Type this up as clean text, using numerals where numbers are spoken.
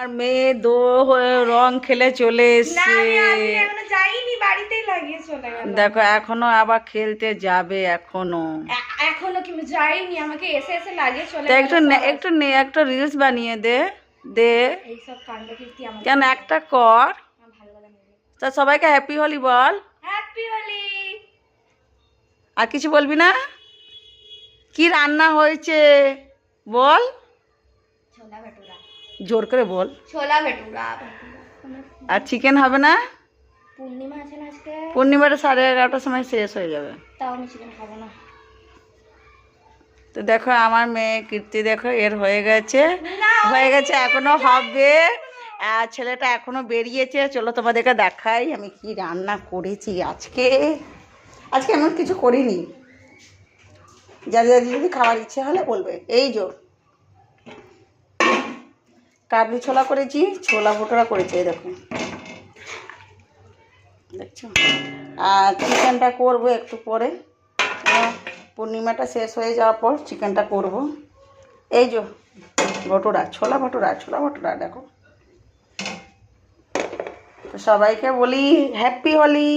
আর মেয়ে রং খেলে চলে এসছে। দেখো এখনো আবার খেলতে যাবে, এখনো কি যাইনি, আমাকে এসে এসে লাগিয়ে চলে একটু রিলস বানিয়ে দে এইসব কাণ্ডকীর্তি আমার কেন একটা কর। তা সবাইকে হ্যাপি হোলি বল। হ্যাপি হোলি। আর কিছু বলবি না? কি রান্না হয়েছে বল, ছোলা ভটুরা। জোর করে বল। ছোলা ভটুরা। আর চিকেন হবে না? পূর্ণিমা আছে না আজকে? পূর্ণিমাটা 11:30টার সময় শেষ হয়ে যাবে। তাও আমি চিকেন খাবো না। তো দেখো আমার মেয়ে কীর্তি, দেখো এর হয়ে গেছে এখনো হবে। আর ছেলেটা এখনো বেরিয়েছে। চলো তোমাদেরকে দেখাই আমি কি রান্না করেছি আজকে। এমন কিছু করিনি, যাদের যদি খাওয়ার ইচ্ছে হলে বলবে। এই যে কাবলি ছোলা করেছি, ছোলা ভটুরা করেছি, এই দেখো দেখছো। আর চিকেনটা করবো একটু পরে, পূর্ণিমাটা শেষ হয়ে যাওয়ার পর চিকেনটা করব। এই যে ভটুরা, ছোলা ভটুরা দেখো। তো সবাইকে বলি হ্যাপি হোলি।